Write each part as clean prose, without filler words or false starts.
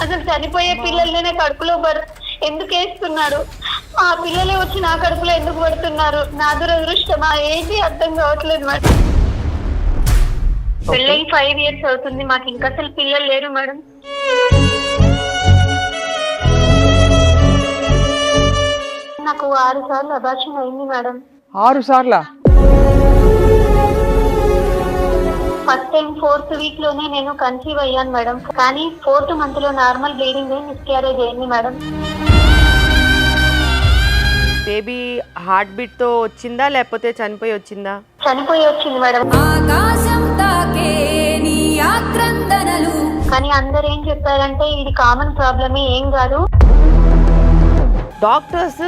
అసలు చనిపోయే పిల్లల్ని కడుపులో ఎందుకు వేస్తున్నాడు? ఆ పిల్లలే వచ్చి నా కడుపులో ఎందుకు పడుతున్నారు? నా దురదృష్టమా ఏంటి అర్థం కావట్లేదు మేడం. పెళ్ళై 5 years అవుతుంది, మాకు ఇంకా అసలు పిల్లలు లేరు మేడం. నాకు 6 సార్లు అబార్షన్ అయింది మేడం. 6 సార్లా? ఫస్ట్ టైం 4th week లోనే నేను కన్సీవ్ అయ్యాను మేడం. కానీ 4th month లో నార్మల్ బ్లీడింగ్ మిస్క్యారేజ్ అయింది మేడం. బేబీ హార్ట్ బీట్ తో వచ్చిందా లేకపోతే చనిపోయి వచ్చిందా? చనిపోయి వచ్చింది మేడం. కానీ అందరు ఏం చెప్పారంటే ఇది కామన్ ప్రాబ్లమే, ఏం కాదు. డాక్టర్స్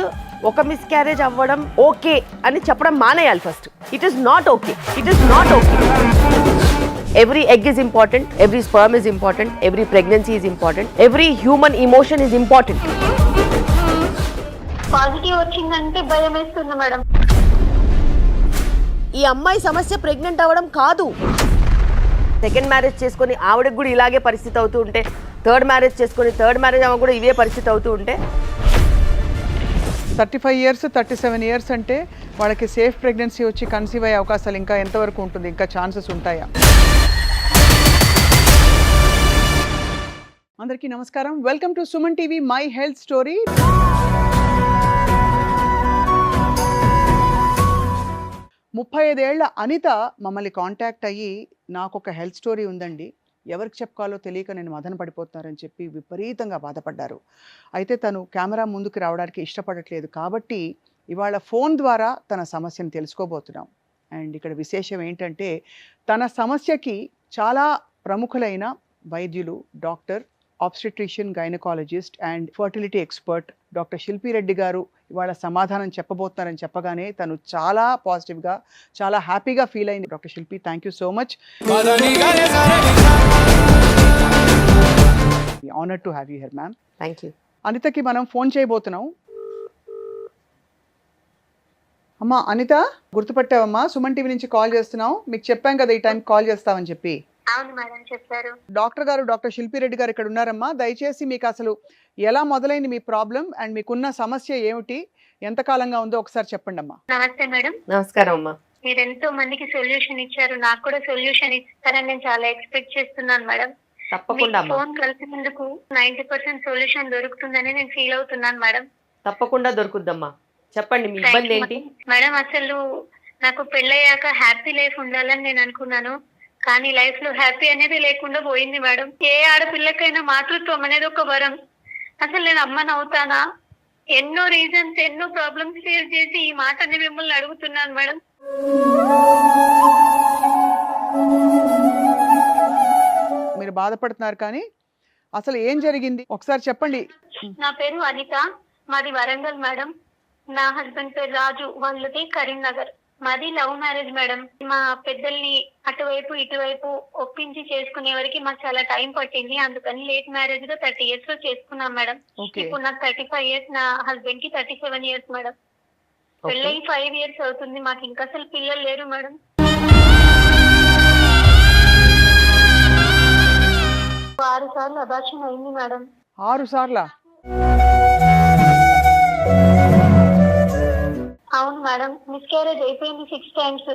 ఒక మిస్క్యారేజ్ అవ్వడం ఓకే అని చెప్పడం మానేయాలి first. It is not okay, it is not okay. Every egg is important, every sperm is important, every pregnancy is important, every human emotion is important. Positive వచ్చిందంటే భయం వేస్తుంది మేడం. ఈ అమ్మాయి సమస్య ప్రెగ్నెంట్ అవ్వడం కాదు. సెకండ్ మ్యారేజ్ చేసుకొని ఆవిడకి కూడా ఇలాగే పరిస్థితి అవుతూ ఉంటే, థర్డ్ మ్యారేజ్ చేసుకొని థర్డ్ మ్యారేజ్ ఆమె కూడా ఇవే పరిస్థితి అవుతూ ఉంటే, 35 years 37 years అంటే వాళ్ళకి సేఫ్ ప్రెగ్నెన్సీ వచ్చి కన్సీవ్ అయ్యే అవకాశాలు ఇంకా ఎంతవరకు ఉంటుంది? ఇంకా ఛాన్సెస్ ఉంటాయా? అందరికీ నమస్కారం, welcome to Suman TV my health story. ముప్పై 35 ఏళ్ల అనిత మమ్మల్ని కాంటాక్ట్ అయ్యి నాకు ఒక హెల్త్ స్టోరీ ఉందండి, ఎవరికి చెప్పుకోవాలో తెలియక నేను మదన పడిపోతున్నారని చెప్పి విపరీతంగా బాధపడ్డారు. అయితే తను కెమెరా ముందుకు రావడానికి ఇష్టపడట్లేదు కాబట్టి ఇవాళ ఫోన్ ద్వారా తన సమస్యను తెలుసుకోబోతున్నాం. అండ్ ఇక్కడ విశేషం ఏంటంటే తన సమస్యకి చాలా ప్రముఖులైన వైద్యులు, doctor, obstetrician, gynaecologist and fertility expert doctor శిల్పి రెడ్డి గారు ఇవాళ సమాధానం చెప్పబోతున్నారని చెప్పగానే తను చాలా పాజిటివ్గా, చాలా హ్యాపీగా ఫీల్ అయింది. Doctor Shilpi, thank you so much. Honoured to have you here ma'am. Thank you. అనితకి మనం ఫోన్ చేయబోతున్నాం. అమ్మా అనిత, గుర్తుపట్టావమ్మా? సుమన్ టీవీ నుంచి కాల్ చేస్తున్నాం. మీకు చెప్పాం కదా ఈ టైం కాల్ చేస్తామని చెప్పి. అవును మేడం, చెప్పారు. డాక్టర్ గారు, డాక్టర్ శిల్పి రెడ్డి గారు ఇక్కడ ఉన్నారమ్మా. దయచేసి మీకు అసలు ఎలా మొదలైంది మీ ప్రాబ్లం అండ్ మీకున్న సమస్య ఏమిటి, ఎంతకాలంగా ఉందో ఒకసారి చెప్పండి అమ్మా. నమస్తే మేడం. నమస్కారం అమ్మా. మీరు ఎంతో మందికి సొల్యూషన్ ఇచ్చారు, నాకు కూడా సొల్యూషన్ ఇస్తారని నేను చాలా ఎక్స్పెక్ట్ చేస్తున్నాను మేడం. తప్పకుండా అమ్మా, ఫోన్ కలిసినందుకు 90% సొల్యూషన్ దొరుకుతుందని నేను ఫీల్ అవుతున్నాను మేడం. తప్పకుండా దొరుకుద్దమ్మా. చెప్పండి మీ ఇబ్బంది ఏంటి? మేడం, అసలు నాకు పెళ్ళయ్యాక హ్యాపీ లైఫ్ ఉండాలని నేను అనుకున్నాను, కానీ లైఫ్ లో హ్యాపీ అనేది లేకుండా పోయింది మేడం. ఏ ఆడపిల్లకైనా మాతృత్వం అనేది ఒక వరం. అసలు నేను అమ్మని అవుతానా? ఎన్నో రీజన్స్, ఎన్నో ప్రాబ్లమ్స్ ఫేస్ చేసి ఈ మాటని మిమ్మల్ని అడుగుతున్నాను మేడం. మీరు బాధపడుతున్నారు కానీ అసలు ఏం జరిగింది ఒకసారి చెప్పండి. నా పేరు అనిత, మాది వరంగల్ మేడం. నా హస్బెండ్ పేరు రాజు, వాళ్ళది కరీంనగర్. మాది లవ్ మ్యారేజ్ మేడం. మా పెద్దల్ని అటువైపు ఇటువైపు ఒప్పించి చేసుకునే వరకు మాకు చాలా టైం పట్టింది. అందుకని లేట్ మ్యారేజ్ గా 30 years లో చేసుకున్నాం మేడం. ఇప్పుడు నాకు 35 years, నా హస్బెండ్ కి 37 years మేడం. పెళ్ళై 5 years అవుతుంది, మాకు ఇంకా అసలు పిల్లలు లేరు మేడం. ఆరు సార్లు అబార్షన్ అయింది మేడం. 6 సార్లా? అవును మేడం, మిస్క్యారేజ్ అయిపోయింది 6 times.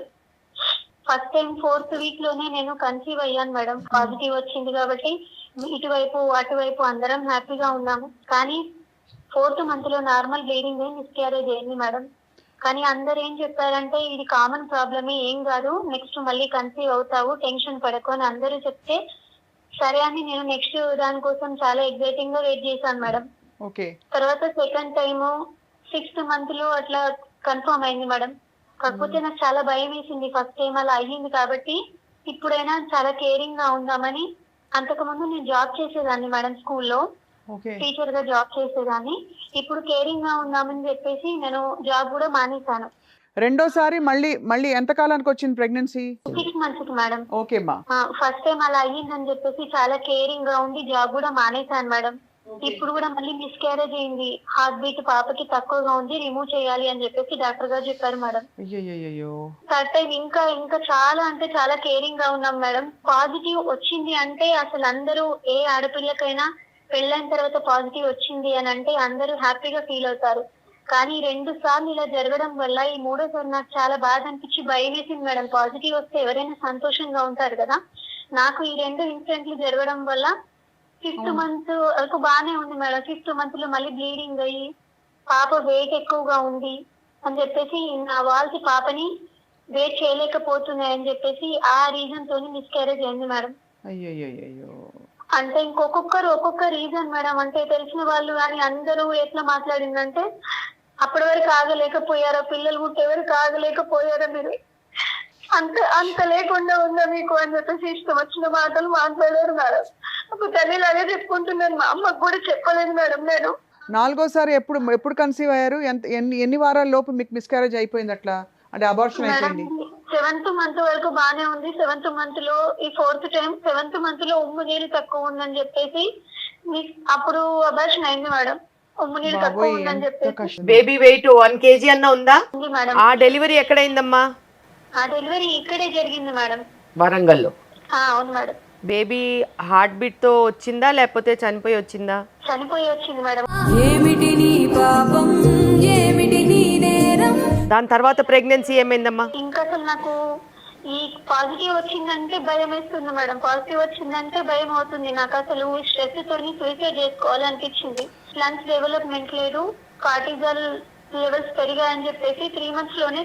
First time 4th week లోనే నేను కన్సీవ్ అయ్యాను మేడం. పాజిటివ్ వచ్చింది కాబట్టి ఇటువైపు అటువైపు అందరం హ్యాపీగా ఉన్నాము. కానీ 4th month లో నార్మల్ బ్లీడింగ్ మిస్క్యారేజ్ అయింది మేడం. కానీ అందరు ఏం చెప్పారంటే ఇది కామన్ ప్రాబ్లమే, ఏం కాదు, నెక్స్ట్ మళ్ళీ కన్సీవ్ అవుతావు, టెన్షన్ పడకు అని అందరూ చెప్తే సరే అని నేను నెక్స్ట్ దానికోసం చాలా ఎక్సైటింగ్ గా వెయిట్ చేశాను మేడం. తర్వాత సెకండ్ టైమ్ 6th month లో అట్లా కన్ఫర్మ్ అయింది మేడం. కాకపోతే నాకు చాలా భయం వేసింది ఫస్ట్ టైం అలా అయ్యింది కాబట్టి. ఇప్పుడైనా చాలా కేరింగ్ గా ఉందామని, అంతకుముందు నేను జాబ్ చేసేదాన్ని మేడం, స్కూల్లో టీచర్ గా జాబ్ చేసేదాన్ని. ఇప్పుడు కేరింగ్ గా ఉందామని చెప్పేసి నేను జాబ్ కూడా మానేశాను. రెండోసారి మళ్ళీ ఎంత కాలానికి వచ్చింది ప్రెగ్నెన్సీ? 6 months కి మేడం. ఓకే మా. ఫస్ట్ టైం అలా అయ్యిందని చెప్పేసి చాలా కేరింగ్ గా ఉండి జాబ్ కూడా మానేశాను మేడం. ఇప్పుడు కూడా మళ్ళీ మిస్క్యారేజ్ అయింది, హార్ట్ బీట్ పాపకి తక్కువగా ఉంది, రిమూవ్ చేయాలి అని చెప్పేసి డాక్టర్ గారు చెప్పారు మేడం. థర్డ్ టైం ఇంకా చాలా అంటే చాలా కేరింగ్ గా ఉన్నాం మేడం. పాజిటివ్ వచ్చింది అంటే అసలు అందరూ ఏ ఆడపిల్లకైనా పెళ్ళైన తర్వాత పాజిటివ్ వచ్చింది అని అంటే అందరూ హ్యాపీగా ఫీల్ అవుతారు. కానీ 2 సార్లు ఇలా జరగడం వల్ల ఈ 3వ సారి నాకు చాలా బాధ అనిపించి భయం వేసింది మేడం. పాజిటివ్ వస్తే ఎవరైనా సంతోషంగా ఉంటారు కదా. నాకు ఈ 2 ఇన్సిడెంట్లు జరగడం వల్ల 5th మంత్ వరకు బాగానే ఉంది మేడం. 5th మంత్ లో మళ్ళీ బ్లీడింగ్ అయ్యి పాప వెయిట్ ఎక్కువగా ఉంది అని చెప్పేసి నా వాళ్ళకి పాపని వెయిట్ చేయలేకపోతున్నాయని చెప్పేసి ఆ రీజన్ తోని మిస్క్యారేజ్ అయింది మేడం. అయ్యో. అంటే ఇంకొకరు ఒక్కొక్క రీజన్ మేడం. అంటే తెలిసిన వాళ్ళు కానీ అందరూ ఎట్లా మాట్లాడిందంటే అప్పటి వరకు ఆగలేకపోయారో, పిల్లలు పుట్టే వరకు ఆగలేకపోయారో, మీరు అంత లేకుండా ఉందా మీకు అని చెప్పేసి ఇష్టం వచ్చిన మాటలు మాట్లాడారు మేడం. ఒక తల్లిలాగే చెప్పుకుంటున్నాను. మా అమ్మకు కూడా చెప్పలేదు మేడం నేను. 4వసారి ఎప్పుడు కన్సీవ్ అయ్యారు? ఎన్ని వారాల లోపు మీకు మిస్క్యారేజ్ అయిపోయింది అట్లా, అంటే అబార్షన్ అయిపోయింది? 7th మంత్ వరకు బానే ఉంది. 7th మంత్ లో ఈ 4th టైం 7th మంత్ లో ఉమ్ము నీరు తక్కువ ఉందని చెప్పేసి అప్పుడు అబార్షన్ అయింది మేడం. ఉమ్ము నీరు తక్కువ ఉందని చెప్పేసి. బేబీ వెయిట్ 1 kg అన్న ఉందా? ఉంది మేడం. ఆ డెలివరీ ఎక్కడైందమ్మా? ఆ డెలివరీ ఇక్కడే జరిగింది మేడం, వరంగల్లో. అవును మేడం. బేబీ హార్ట్ బీట్ తో వచ్చిందా లేకపోతే చనిపోయి వచ్చిందా? చనిపోయి వచ్చింది మేడం. ఏమిటి నీ పాపం, ఏమిటి నీ నేరం? దాని తర్వాత ప్రెగ్నెన్సీ ఏమైందమ్మా? ఇంకా అసలు నాకు ఈ పాజిటివ్ వచ్చిందంటే భయం వేస్తుంది మేడం. పాజిటివ్ వచ్చిందంటే భయం అవుతుంది నాకు. అసలు స్ట్రెస్ తోని సూసైడ్ చేసుకోవాలనిపించింది. లంగ్స్ డెవలప్మెంట్ లేదు, కార్టిజాల్ లెవెల్స్ పెరిగాయని చెప్పేసి 3 months లోనే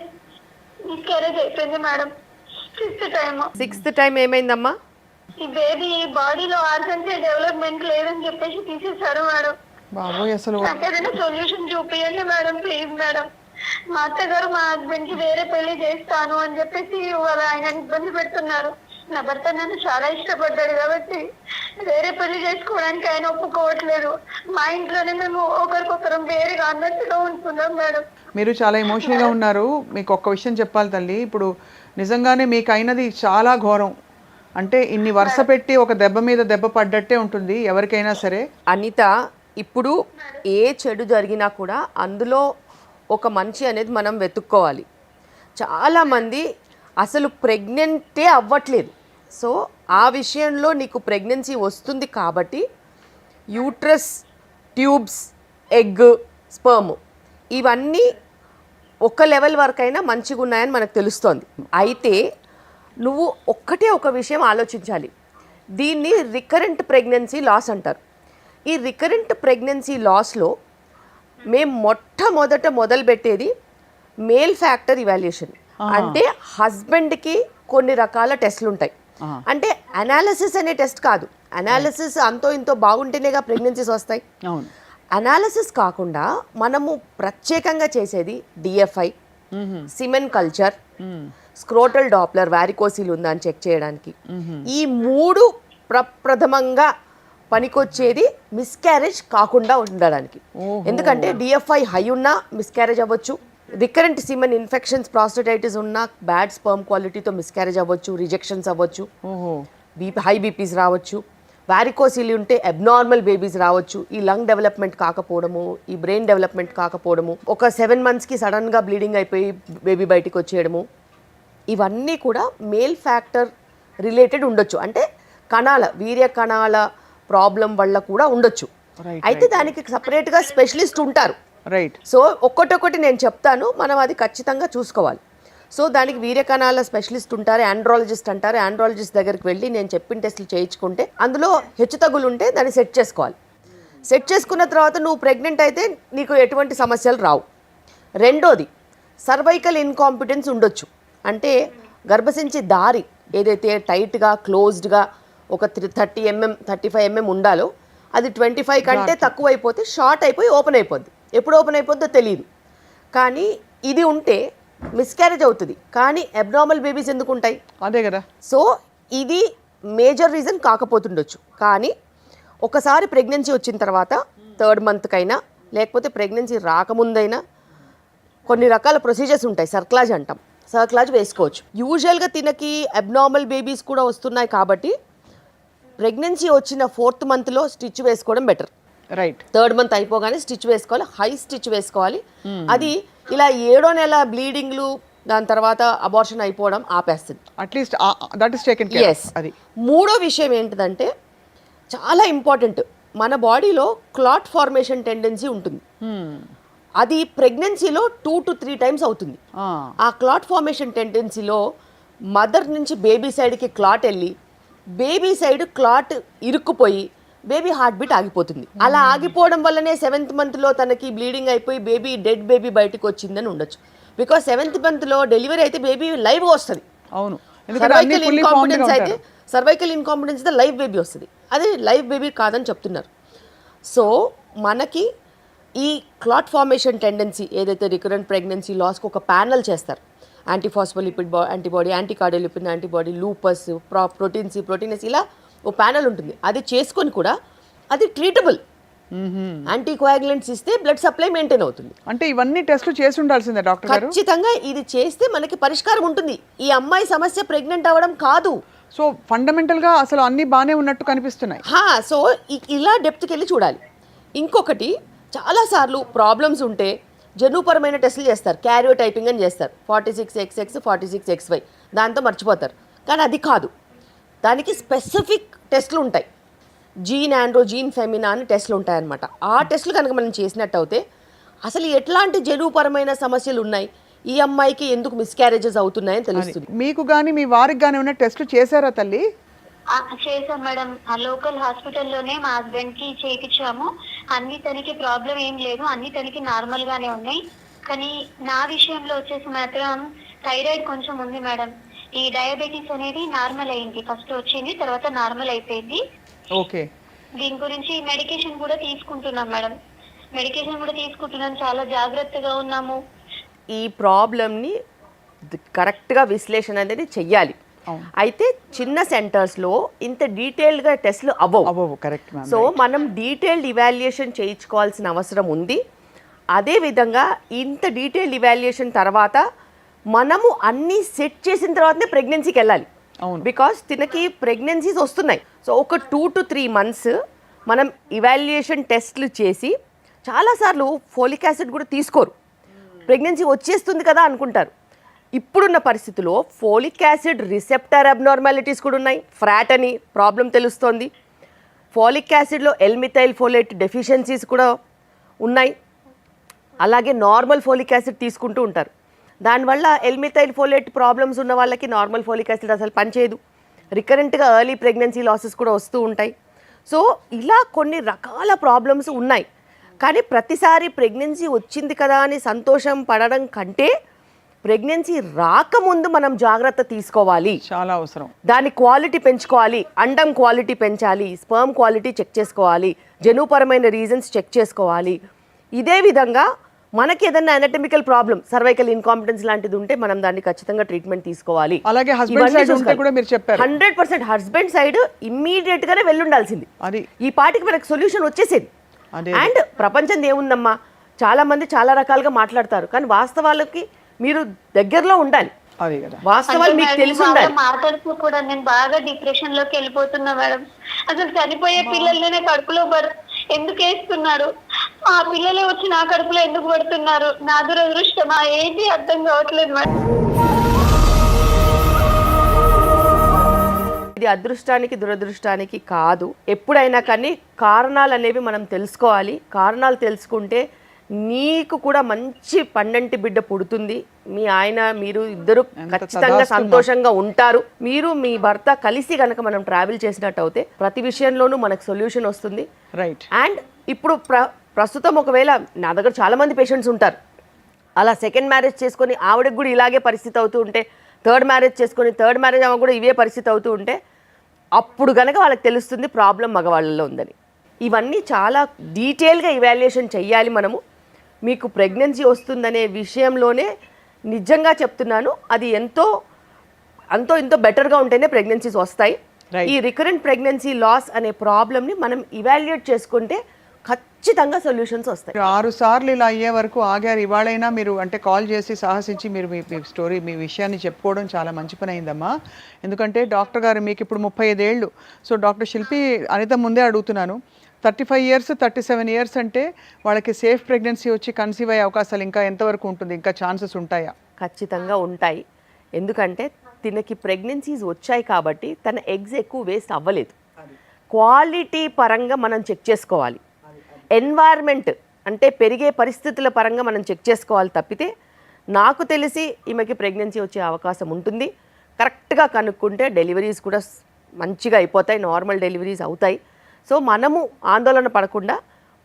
మిస్క్యారేజ్ అయిపోయింది మేడం. 6th టైం ఏమైందమ్మా? ఈ బేబీ బాడీలో ఆర్గన్స్ డెవలప్మెంట్ లేదని చెప్పేసి తీసేశారు మేడం. బాబోయ్, అసలు నాకు ఏదైనా సొల్యూషన్ చూపియండి మేడం, ప్లీజ్ మేడం. మా అత్తగారు మా హస్బెండ్ కి వేరే పెళ్లి చేస్తాను అని చెప్పేసి ఆయన ఇబ్బంది పెడుతున్నారు. నా భర్త నన్ను చాలా ఇష్టపడ్డాడు కాబట్టి వేరే పెళ్లి చేసుకోవడానికి ఆయన ఒప్పుకోవట్లేదు. మా ఇంట్లోనే మేము ఒకరికొకరం వేరేగా అన్నట్టుగా ఉంటున్నాం మేడం. మీరు చాలా ఎమోషనల్గా ఉన్నారు. మీకు ఒక్క విషయం చెప్పాలి తల్లి, ఇప్పుడు నిజంగానే మీకు అయినది చాలా ఘోరం. అంటే ఇన్ని వరుస పెట్టి ఒక దెబ్బ మీద దెబ్బ పడ్డట్టే ఉంటుంది ఎవరికైనా సరే. అనిత, ఇప్పుడు ఏ చెడు జరిగినా కూడా అందులో ఒక మంచి అనేది మనం వెతుక్కోవాలి. చాలామంది అసలు ప్రెగ్నెంటే అవ్వట్లేదు. సో ఆ విషయంలో నీకు ప్రెగ్నెన్సీ వస్తుంది కాబట్టి యూట్రస్, ట్యూబ్స్, ఎగ్, స్పర్మ్ ఇవన్నీ ఒక లెవెల్ వరకైనా మంచిగా ఉన్నాయని మనకు తెలుస్తోంది. అయితే నువ్వు ఒక విషయం ఆలోచించాలి. దీన్ని రికరెంట్ ప్రెగ్నెన్సీ లాస్ అంటారు. ఈ రికరెంట్ ప్రెగ్నెన్సీ లాస్లో మేము మొట్టమొదట మొదలుపెట్టేది మేల్ ఫ్యాక్టర్ ఇవాల్యుయేషన్. అంటే హస్బెండ్కి కొన్ని రకాల టెస్ట్లు ఉంటాయి. అంటే అనాలిసిస్ అనే టెస్ట్ కాదు. అనాలిసిస్ అంతో ఇంతో బాగుంటేనేగా ప్రెగ్నెన్సీస్ వస్తాయి. అనాలిసిస్ కాకుండా మనము ప్రత్యేకంగా చేసేది DFI, semen culture, scrotal Doppler, varicocele ఉందా అని చెక్ చేయడానికి. ఈ 3 ప్రప్రథమంగా పనికొచ్చేది మిస్క్యారేజ్ కాకుండా ఉండడానికి. ఎందుకంటే డిఎఫ్ఐ హై ఉన్నా మిస్క్యారేజ్ అవ్వచ్చు, రికరెంట్ సిమెన్ ఇన్ఫెక్షన్స్, ప్రాస్టటైటిస్ ఉన్నా, బ్యాడ్ స్పర్మ్ క్వాలిటీతో మిస్క్యారేజ్ అవ్వచ్చు, రిజెక్షన్స్ అవ్వచ్చు, హై బీపీస్ రావచ్చు, వారికోసిల్ ఉంటే అబ్నార్మల్ బేబీస్ రావచ్చు, ఈ లంగ్ డెవలప్మెంట్ కాకపోవడము, ఈ బ్రెయిన్ డెవలప్మెంట్ కాకపోవడము, ఒక 7 monthsకి సడన్గా బ్లీడింగ్ అయిపోయి బేబీ బయటికి వచ్చేయడము, ఇవన్నీ కూడా మేల్ ఫ్యాక్టర్ రిలేటెడ్ ఉండొచ్చు. అంటే కణాల, వీర్య కణాల ప్రాబ్లం వల్ల కూడా ఉండొచ్చు. అయితే దానికి సపరేట్గా స్పెషలిస్ట్ ఉంటారు. రైట్. సో ఒక్కొక్కటి నేను చెప్తాను, మనం అది ఖచ్చితంగా చూసుకోవాలి. సో దానికి వీర్య కణాల స్పెషలిస్ట్ ఉంటారు, ఆండ్రాలజిస్ట్ అంటారు. ఆండ్రాలజిస్ట్ దగ్గరికి వెళ్ళి నేను చెప్పిన టెస్టులు చేయించుకుంటే అందులో హెచ్చుతగ్గులు ఉంటే దాన్ని సెట్ చేసుకోవాలి. సెట్ చేసుకున్న తర్వాత నువ్వు ప్రెగ్నెంట్ అయితే నీకు ఎటువంటి సమస్యలు రావు. రెండోది, సర్వైకల్ ఇన్కాంపిటెన్స్ ఉండొచ్చు. అంటే గర్భసించి దారి ఏదైతే టైట్గా క్లోజ్డ్గా ఒక 30 mm 35 mm ఉండాలో అది 25 కంటే తక్కువ అయిపోతే షార్ట్ అయిపోయి ఓపెన్ అయిపోద్ది. ఎప్పుడు ఓపెన్ అయిపోద్దో తెలియదు. కానీ ఇది ఉంటే మిస్క్యారేజ్ అవుతుంది. కానీ అబ్నార్మల్ బేబీస్ ఎందుకు ఉంటాయి? అదే కదా. సో ఇది మేజర్ రీజన్ కాకపోతుండొచ్చు. కానీ ఒకసారి ప్రెగ్నెన్సీ వచ్చిన తర్వాత 3rd monthకైనా లేకపోతే ప్రెగ్నెన్సీ రాకముందైనా కొన్ని రకాల ప్రొసీజర్స్ ఉంటాయి. సర్క్లాజ్ అంటాం. సర్క్లాజ్ వేసుకోవచ్చు. యూజువల్గా తినకి అబ్నార్మల్ బేబీస్ కూడా వస్తున్నాయి కాబట్టి ప్రెగ్నెన్సీ వచ్చిన 4th monthలో స్టిచ్ వేసుకోవడం బెటర్. రైట్. 3rd month అయిపోగానే స్టిచ్ వేసుకోవాలి, హై స్టిచ్ వేసుకోవాలి. అది ఇలా 7వ నెల బ్లీడింగ్లు, దాని తర్వాత అబార్షన్ అయిపోవడం ఆపేస్తుంది. At least that is taken care. Yes. అది 3వ విషయం ఏంటిదంటే చాలా ఇంపార్టెంట్. మన బాడీలో క్లాట్ ఫార్మేషన్ టెండెన్సీ ఉంటుంది. అది ప్రెగ్నెన్సీలో 2 to 3 టైమ్స్ అవుతుంది. ఆ క్లాట్ ఫార్మేషన్ టెండెన్సీలో మదర్ నుంచి బేబీ సైడ్కి క్లాట్ వెళ్ళి బేబీ సైడ్ క్లాట్ ఇరుక్కుపోయి బేబీ హార్ట్ బీట్ ఆగిపోతుంది. అలా ఆగిపోవడం వల్లనే 7th మంత్లో తనకి బ్లీడింగ్ అయిపోయి బేబీ డెడ్ బేబీ బయటకు వచ్చిందని ఉండొచ్చు. బికాస్ 7th మంత్లో డెలివరీ అయితే బేబీ లైవ్గా వస్తుంది. అవును, సర్వైకల్ ఇన్కాంపిటెన్స్ అయితే సర్వైకల్ ఇన్కాంపిటెన్స్ అయితే లైవ్ బేబీ వస్తుంది. అది లైవ్ బేబీ కాదని చెప్తున్నారు. సో మనకి ఈ క్లాట్ ఫార్మేషన్ టెండెన్సీ ఏదైతే రికరెంట్ ప్రెగ్నెన్సీ లాస్కి ఒక ప్యానల్ చేస్తారు. Antiphospholipid antibody, anticardiolipid antibody, lupus, proteins ఇలా ఓ ప్యానల్ ఉంటుంది. అది చేసుకొని కూడా అది ట్రీటబుల్. యాంటీకోయాగులెంట్స్ ఇస్తే బ్లడ్ సప్లై మెయింటైన్ అవుతుంది. అంటే ఇవన్నీ టెస్టులు చేసి ఉండాల్సిందే డాక్టర్ గారు? ఖచ్చితంగా ఇది చేస్తే మనకి పరిష్కారం ఉంటుంది. ఈ అమ్మాయి సమస్య ప్రెగ్నెంట్ అవ్వడం కాదు. సో ఫండమెంటల్గా అసలు అన్నీ బాగానే ఉన్నట్టు కనిపిస్తున్నాయి. సో ఇలా డెప్త్కి వెళ్ళి చూడాలి. ఇంకొకటి, చాలాసార్లు ప్రాబ్లమ్స్ ఉంటే జన్యుపరమైన టెస్టులు చేస్తారు, క్యారియోటైపింగ్ అని చేస్తారు, 46XX 46XY, దాంతో మర్చిపోతారు. కానీ అది కాదు, దానికి స్పెసిఫిక్ టెస్టులు ఉంటాయి. జీన్ ఆండ్రో, జీన్ ఫెమినా అని టెస్టులు ఉంటాయన్నమాట. ఆ టెస్టులు కనుక మనం చేసినట్టు అయితే అసలు ఎట్లాంటి జన్యుపరమైన సమస్యలు ఉన్నాయి, ఈ అమ్మాయికి ఎందుకు మిస్క్యారేజెస్ అవుతున్నాయని తెలుస్తుంది. మీకు కానీ మీ వారికి కానీ ఉన్న టెస్టులు చేశారా తల్లి? చేసాం మేడం. ఆ లోకల్ హాస్పిటల్లోనే మా హస్బెండ్ కి చేయించాము. అన్ని తనకి ప్రాబ్లం ఏం లేదు, అన్ని తనకి నార్మల్ గానే ఉన్నాయి. కానీ నా విషయంలో వచ్చేసి మాత్రం థైరాయిడ్ కొంచెం ఉంది మేడం. ఈ డయాబెటీస్ అనేది నార్మల్ అయింది, ఫస్ట్ వచ్చింది, తర్వాత నార్మల్ అయిపోయింది. ఓకే. దీని గురించి మెడికేషన్ కూడా తీసుకుంటున్నాం మేడం. మెడికేషన్ కూడా తీసుకుంటున్నాం, చాలా జాగ్రత్తగా ఉన్నాము. ఈ ప్రాబ్లమ్ని కరెక్ట్గా విశ్లేషణ అనేది చెయ్యాలి. అయితే చిన్న సెంటర్స్లో ఇంత డీటెయిల్డ్గా టెస్ట్లు అవ్వవు. కరెక్ట్. సో మనం డీటెయిల్డ్ ఇవాల్యుయేషన్ చేయించుకోవాల్సిన అవసరం ఉంది. అదేవిధంగా ఇంత డీటెయిల్డ్ ఇవాల్యుయేషన్ తర్వాత మనము అన్నీ సెట్ చేసిన తర్వాతనే ప్రెగ్నెన్సీకి వెళ్ళాలి. బికాస్ తినకి ప్రెగ్నెన్సీస్ వస్తున్నాయి. సో ఒక 2 to 3 months మనం ఇవాల్యుయేషన్ టెస్ట్లు చేసి, చాలాసార్లు ఫోలిక్ యాసిడ్ కూడా తీసుకోరు, ప్రెగ్నెన్సీ వచ్చేస్తుంది కదా అనుకుంటారు. ఇప్పుడున్న పరిస్థితుల్లో ఫోలిక్ యాసిడ్ రిసెప్టర్ అబ్నార్మాలిటీస్ కూడా ఉన్నాయి, ఫ్రాట్ అని ప్రాబ్లం తెలుస్తోంది. ఫోలిక్ యాసిడ్లో ఎల్మిథైల్ ఫోలేట్ డెఫిషియన్సీస్ కూడా ఉన్నాయి. అలాగే నార్మల్ ఫోలిక్ యాసిడ్ తీసుకుంటూ ఉంటారు. దానివల్ల ఎల్మిథైల్ ఫోలేట్ ప్రాబ్లమ్స్ ఉన్న వాళ్ళకి నార్మల్ ఫోలిక్ యాసిడ్ అసలు పనిచేయదు. రికరెంట్గా ఎర్లీ ప్రెగ్నెన్సీ లాసెస్ కూడా వస్తూ ఉంటాయి. సో ఇలా కొన్ని రకాల ప్రాబ్లమ్స్ ఉన్నాయి. కానీ ప్రతిసారి ప్రెగ్నెన్సీ వచ్చింది కదా అని సంతోషం పడడం కంటే ప్రెగ్నెన్సీ రాకముందు మనం జాగ్రత్త తీసుకోవాలి, చాలా అవసరం. దాని క్వాలిటీ పెంచుకోవాలి, అండం క్వాలిటీ పెంచాలి, స్పర్మ్ క్వాలిటీ చెక్ చేసుకోవాలి, జన్యుపరమైన రీజన్స్ చెక్ చేసుకోవాలి. ఇదే విధంగా మనకి ఏదైనా అనటమికల్ ప్రాబ్లం, సర్వైకల్ ఇన్కాంపిటెన్స్ లాంటిది ఉంటే మనం దాన్ని ఖచ్చితంగా ట్రీట్మెంట్ తీసుకోవాలి. అలాగే హస్బెండ్ సైడ్ ఉంటే కూడా మీరు చెప్పారు 100% హస్బెండ్ సైడ్ ఇమ్మీడియట్ గానే వెళ్ళుండాల్సింది. అది ఈ పాటికి మనకు సొల్యూషన్ వచ్చేసేది. అండ్ ప్రపంచం ఏముందమ్మా, చాలా మంది చాలా రకాలుగా మాట్లాడతారు, కానీ వాస్తవాలకి మీరు దగ్గరలో ఉండాలి. అదే కదా వాస్తవాలు మీకు తెలిసి ఉండాలి. మాట్లాడుతూ కూడా నేను బాగా డిప్రెషన్ లోకి వెళ్ళిపోతున్నా మేడం. అసలు చనిపోయే పిల్లల్ని కడుపులో ఎందుకు వేస్తున్నారు, ఆ పిల్లలే వచ్చి నా కడుపులో ఎందుకు పడుతున్నారు, నా దురదృష్టమా ఏంటి అర్థం కావట్లేదు మేడం. ఇది అదృష్టానికి దురదృష్టానికి కాదు. ఎప్పుడైనా కానీ కారణాలు అనేవి మనం తెలుసుకోవాలి. కారణాలు తెలుసుకుంటే నీకు కూడా మంచి పండంటి బిడ్డ పుడుతుంది. మీ ఆయన మీరు ఇద్దరు ఖచ్చితంగా సంతోషంగా ఉంటారు. మీరు మీ భర్త కలిసి కనుక మనం ట్రావెల్ చేసినట్టు అయితే ప్రతి విషయంలోనూ మనకు సొల్యూషన్ వస్తుంది. రైట్. అండ్ ఇప్పుడు ప్రస్తుతం ఒకవేళ నా దగ్గర చాలా మంది పేషెంట్స్ ఉంటారు, అలా సెకండ్ మ్యారేజ్ చేసుకొని ఆవిడకి కూడా ఇలాగే పరిస్థితి అవుతూ ఉంటే, థర్డ్ మ్యారేజ్ చేసుకొని థర్డ్ మ్యారేజ్ ఆమె కూడా ఇవే పరిస్థితి అవుతూ ఉంటే, అప్పుడు కనుక వాళ్ళకి తెలుస్తుంది ప్రాబ్లం మగవాళ్ళలో ఉందని. ఇవన్నీ చాలా డీటెయిల్గా ఇవాల్యుయేషన్ చెయ్యాలి మనము. మీకు ప్రెగ్నెన్సీ వస్తుందనే విషయంలోనే నిజంగా చెప్తున్నాను, అది ఎంతో బెటర్గా ఉంటేనే ప్రెగ్నెన్సీస్ వస్తాయి. ఈ రికరెంట్ ప్రెగ్నెన్సీ లాస్ అనే ప్రాబ్లమ్ని మనం ఇవాల్యుయేట్ చేసుకుంటే ఖచ్చితంగా సొల్యూషన్స్ వస్తాయి. 6 సార్లు ఇలా అయ్యే వరకు ఆగారు. ఇవాళైనా మీరు అంటే కాల్ చేసి సాహసించి మీరు మీ స్టోరీ, మీ విషయాన్ని చెప్పుకోవడం చాలా మంచి పని అయిందమ్మా. ఎందుకంటే డాక్టర్ గారు మీకు ఇప్పుడు 35 ఏళ్ళు. సో డాక్టర్ శిల్పి అనిత ముందే అడుగుతున్నాను, 35 years 37 years అంటే వాళ్ళకి సేఫ్ ప్రెగ్నెన్సీ వచ్చి కన్సీవ్ అయ్యే అవకాశాలు ఇంకా ఎంతవరకు ఉంటుంది, ఇంకా ఛాన్సెస్ ఉంటాయా? ఖచ్చితంగా ఉంటాయి. ఎందుకంటే తినకి ప్రెగ్నెన్సీస్ వచ్చాయి కాబట్టి తన ఎగ్స్ ఎక్కువ వేస్ట్ అవ్వలేదు. క్వాలిటీ పరంగా మనం చెక్ చేసుకోవాలి. ఎన్వైర్న్మెంట్ అంటే పెరిగే పరిస్థితుల పరంగా మనం చెక్ చేసుకోవాలి తప్పితే, నాకు తెలిసి ఈమెకి ప్రెగ్నెన్సీ వచ్చే అవకాశం ఉంటుంది. కరెక్ట్గా కనుక్కుంటే డెలివరీస్ కూడా మంచిగా అయిపోతాయి, నార్మల్ డెలివరీస్ అవుతాయి. సో మనము ఆందోళన పడకుండా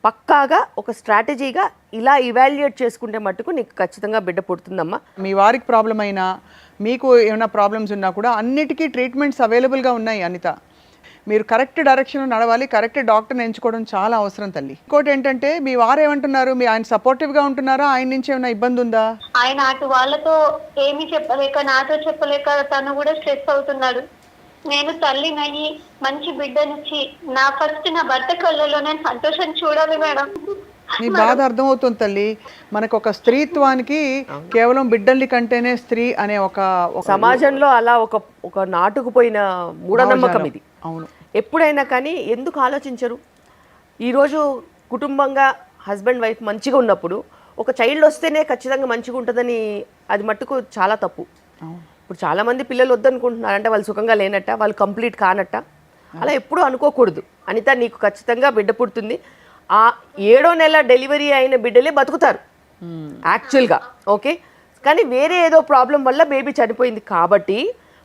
పక్కాగా ఒక స్ట్రాటజీగా ఇలా ఇవాల్యుయేట్ చేసుకుంటే మట్టుకు నీకు ఖచ్చితంగా బిడ్డ పుడుతుందమ్మా. మీ వారికి ప్రాబ్లం అయినా మీకు ఏమైనా ప్రాబ్లమ్స్ ఉన్నా కూడా అన్నిటికీ ట్రీట్మెంట్స్ అవైలబుల్గా ఉన్నాయి అనిత. మీరు కరెక్ట్ డైరెక్షన్ నడవాలి, కరెక్ట్ డాక్టర్ని ఎంచుకోవడం చాలా అవసరం తల్లి. ఇంకోటి ఏంటంటే మీ వారు ఏమంటున్నారు, మీ ఆయన సపోర్టివ్గా ఉంటున్నారా, ఆయన నుంచి ఏమైనా ఇబ్బంది ఉందా? ఆయన అటు వాళ్ళతో ఏమీ చెప్పలేక, నాతో చెప్పలేక తను కూడా స్ట్రెస్ అవుతున్నాడు. నేను తల్లినయ్యి మంచి బిడ్డనిచ్చి నా భర్త కళ్ళలో నేను సంతోషం చూడాలి మేడం. నీ బాధ అర్థమవుతుంది తల్లి. మనకు ఒక స్త్రీత్వానికి కేవలం బిడ్డల్ని కంటేనే స్త్రీ అనే ఒక సమాజంలో అలా ఒక నాటుకుపోయిన మూఢనమ్మకం ఇది. అవును. ఎప్పుడైనా కానీ ఎందుకు ఆలోచించరు? ఈరోజు కుటుంబంగా హస్బెండ్ వైఫ్ మంచిగా ఉన్నప్పుడు ఒక చైల్డ్ వస్తేనే ఖచ్చితంగా మంచిగా ఉంటుందని అది మట్టుకు చాలా తప్పు. ఇప్పుడు చాలామంది పిల్లలు వద్దనుకుంటున్నారు, అంటే వాళ్ళు సుఖంగా లేనట్ట, వాళ్ళు కంప్లీట్ కానట్ట. అలా ఎప్పుడూ అనుకోకూడదు. అనిత, నీకు ఖచ్చితంగా బిడ్డ పుడుతుంది. ఆ 7వ నెల డెలివరీ అయిన బిడ్డలే బతుకుతారు యాక్చువల్గా, ఓకే. కానీ వేరే ఏదో ప్రాబ్లం వల్ల బేబీ చనిపోయింది కాబట్టి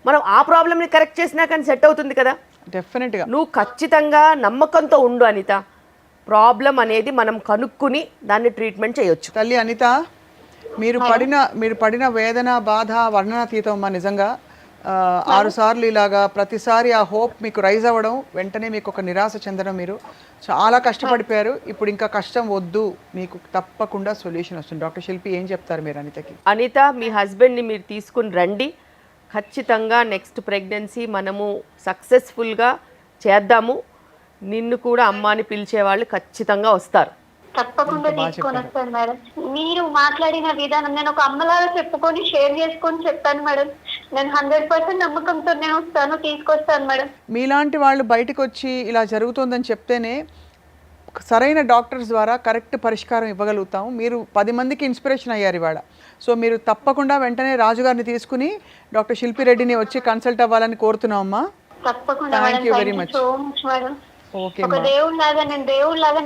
మనం ఆ ప్రాబ్లమ్ని కరెక్ట్ చేసినా కానీ సెట్ అవుతుంది కదా. డెఫినెట్గా నువ్వు ఖచ్చితంగా నమ్మకంతో ఉండు అనిత. ప్రాబ్లం అనేది మనం కనుక్కుని దాన్ని ట్రీట్మెంట్ చేయొచ్చు. తల్లి అనిత, మీరు పడిన వేదన, బాధ వర్ణనాతీతం అమ్మా. నిజంగా 6 సార్లు ఇలాగా ప్రతిసారి ఆ హోప్ మీకు రైజ్ అవ్వడం, వెంటనే మీకు ఒక నిరాశ చెందడం, మీరు చాలా కష్టపడిపోయారు. ఇప్పుడు ఇంకా కష్టం వద్దు, మీకు తప్పకుండా సొల్యూషన్ వస్తుంది. డాక్టర్ శిల్పి ఏం చెప్తారు మీరు అనితకి? అనిత, మీ హస్బెండ్ని మీరు తీసుకుని రండి. ఖచ్చితంగా నెక్స్ట్ ప్రెగ్నెన్సీ మనము సక్సెస్ఫుల్గా చేద్దాము. నిన్ను కూడా అమ్మ అని పిలిచేవాళ్ళు ఖచ్చితంగా వస్తారు. తప్పకుండా తీసుకొని వస్తాను మేడం. మీరు మాట్లాడిన విధానం నేను ఒక అమ్మలాగా చెప్పుకొని షేర్ చేసుకొని చెప్తాను మేడం. నేను 100% నమ్మకంతో నేను వస్తాను, తీసుకొస్తాను మేడం. మీలాంటి వాళ్ళు బయటకు వచ్చి ఇలా జరుగుతుందని చెప్తేనే సరైన డాక్టర్స్ ద్వారా కరెక్ట్ పరిష్కారం ఇవ్వగలుగుతాము. మీరు 10 మందికి ఇన్స్పిరేషన్ అయ్యారు ఇవాళ. సో మీరు తప్పకుండా వెంటనే రాజుగారిని తీసుకుని డాక్టర్ శిల్పి రెడ్డిని వచ్చి కన్సల్ట్ అవ్వాలని కోరుతున్నాం అమ్మా. తప్పకుండా thank you very much. So much madam. Okay ఒక దేవుళ్ళలాగా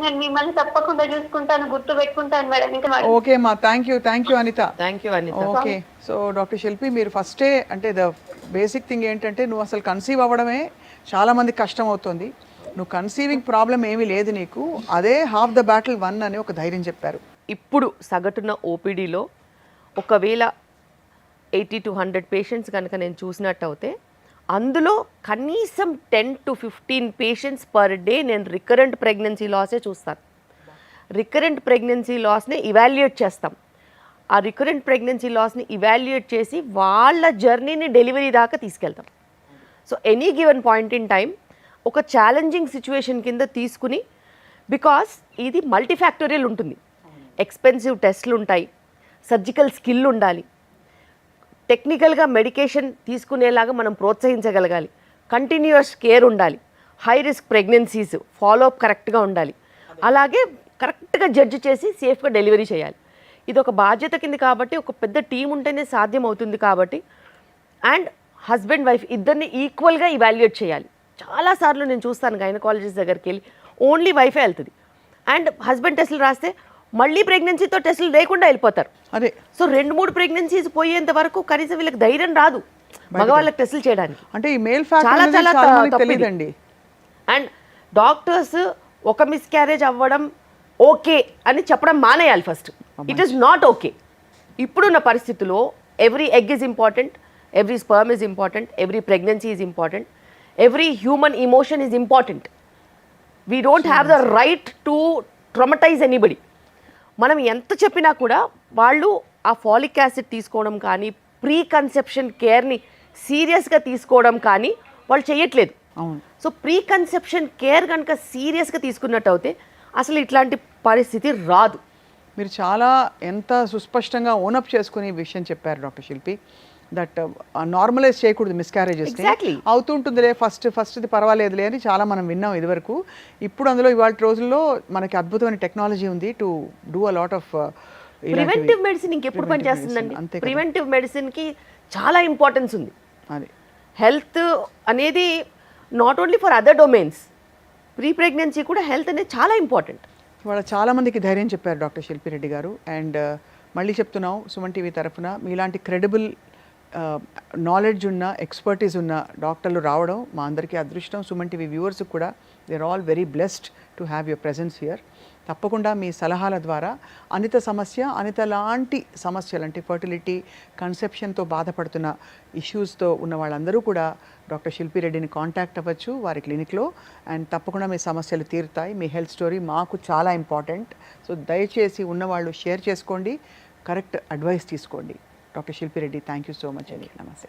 నేను మిమ్మల్ని తప్పకుండా చూసుకుంటాను, గుర్తు పెట్టుకుంటాను మేడం. ఇంకా మేడం. ఓకే అమ్మా, thank you Anita. Thank you Anita. Okay. So doctor Shilpi, మీరు ఫస్టే అంటే ద బేసిక్ థింగ్ ఏంటంటే నువ్వు అసలు కన్సీవ్ అవ్వడమే చాలా మందికి కష్టం అవుతుంది. నువ్వు కన్సీవింగ్ ప్రాబ్లం ఏమీ లేదు నీకు, అదే హాఫ్ ద బ్యాటిల్ వన్ అని ఒక ధైర్యం చెప్పారు. ఇప్పుడు సగటున ఓపీడీలో ఒకవేళ 80 to 100 పేషెంట్స్ కనుక నేను చూసినట్టు అయితే అందులో కనీసం 10 to 15 పేషెంట్స్ పర్ డే నేను రికరెంట్ ప్రెగ్నెన్సీ లాసే చూస్తాను. రికరెంట్ ప్రెగ్నెన్సీ లాస్ని ఇవాల్యుయేట్ చేస్తాం. ఆ రికరెంట్ ప్రెగ్నెన్సీ లాస్ని ఇవాల్యుయేట్ చేసి వాళ్ళ జర్నీని డెలివరీ దాకా తీసుకెళ్తాం. So any given point in time ఒక ఛాలెంజింగ్ సిచ్యువేషన్ కింద తీసుకుని, బికాస్ ఇది మల్టీఫ్యాక్టోరియల్ ఉంటుంది. ఎక్స్పెన్సివ్ టెస్ట్లు ఉంటాయి, సర్జికల్ స్కిల్ ఉండాలి, టెక్నికల్గా మెడికేషన్ తీసుకునేలాగా మనం ప్రోత్సహించగలగాలి, కంటిన్యూస్ కేర్ ఉండాలి, హై రిస్క్ ప్రెగ్నెన్సీస్ ఫాలోఅప్ కరెక్ట్గా ఉండాలి, అలాగే కరెక్ట్గా జడ్జ్ చేసి సేఫ్గా డెలివరీ చేయాలి. ఇది ఒక బాధ్యత కింద కాబట్టి ఒక పెద్ద టీం ఉంటేనే సాధ్యం అవుతుంది కాబట్టి, అండ్ హస్బెండ్ వైఫ్ ఇద్దరిని ఈక్వల్గా ఇవాల్యుయేట్ చేయాలి. చాలాసార్లు నేను చూస్తాను గైనకాలజిస్ట్ దగ్గరికి వెళ్ళి ఓన్లీ వైఫే వెళ్తుంది, అండ్ హస్బెండ్ టెస్టులు రాస్తే మళ్ళీ ప్రెగ్నెన్సీతో టెస్టులు లేకుండా వెళ్ళిపోతారు. అదే. సో 2-3 ప్రెగ్నెన్సీస్ పోయేంత వరకు కనీసం వీళ్ళకి ధైర్యం రాదు మగవాళ్ళకి టెస్టులు చేయడానికి. అంటే ఈ మేల్ ఫ్యాక్టర్ చాలా తెలియదండి. అండ్ డాక్టర్స్ ఒక మిస్క్యారేజ్ అవ్వడం ఓకే అని చెప్పడం మానేయాలి first. It is not okay. ఇప్పుడున్న పరిస్థితుల్లో every egg is important, every sperm is important, every pregnancy is important, every human emotion is important. We don't have the right to traumatize anybody. మనం ఎంత చెప్పినా కూడా వాళ్ళు ఆ ఫాలిక్ యాసిడ్ తీసుకోవడం కానీ, ప్రీ కన్సెప్షన్ కేర్ని సీరియస్గా తీసుకోవడం కానీ వాళ్ళు చేయట్లేదు. సో ప్రీ కన్సెప్షన్ కేర్ కనుక సీరియస్గా తీసుకున్నట్టు అయితే అసలు ఇట్లాంటి పరిస్థితి రాదు. మీరు చాలా ఎంత సుస్పష్టంగా ఓనప్ చేసుకుని విషయం చెప్పారు డాక్టర్ శిల్పి. దట్ నార్మలైజ్ చేయకూడదు మిస్క్యారేజెస్. అవుతుంటుందిలే, ఫస్ట్ది పర్వాలేదులే అని చాలా మనం విన్నాం ఇదివరకు. ఇప్పుడు అందులో ఇవాళ రోజుల్లో మనకి అద్భుతమైన టెక్నాలజీ ఉంది to do a lot of preventive medicine. ఇంకెప్పుడు పనిచేస్తుందండి? ప్రివెంటివ్ మెడిసిన్కి చాలా ఇంపార్టెన్స్ ఉంది. అది హెల్త్ అనేది not only for other domains, pre pregnancy కూడా హెల్త్ అనేది చాలా ఇంపార్టెంట్. ఇవాళ చాలామందికి ధైర్యం చెప్పారు డాక్టర్ శిల్పిరెడ్డి గారు. అండ్ మళ్ళీ చెప్తున్నాం, సుమన్ టీవీ తరఫున మీలాంటి క్రెడిబుల్ నాలెడ్జ్ ఉన్న ఎక్స్పర్టీస్ ఉన్న డాక్టర్లు రావడం మా అందరికీ అదృష్టం. సుమన్ టీవీ వ్యూవర్స్కి కూడా they are all very blessed to have your presence here. తప్పకుండా మీ సలహాల ద్వారా అనిత సమస్య, అనిత లాంటి సమస్యలు అంటే ఫర్టిలిటీ, కన్సెప్షన్తో బాధపడుతున్న ఇష్యూస్తో ఉన్న వాళ్ళందరూ కూడా డాక్టర్ శిల్పిరెడ్డిని కాంటాక్ట్ అవ్వచ్చు వారి క్లినిక్లో. అండ్ తప్పకుండా మీ సమస్యలు తీరుతాయి. మీ హెల్త్ స్టోరీ మాకు చాలా ఇంపార్టెంట్. సో దయచేసి ఉన్నవాళ్ళు షేర్ చేసుకోండి, కరెక్ట్ అడ్వైస్ తీసుకోండి. Doctor Shilpi Reddy, thank you so much అండి. నమస్తే.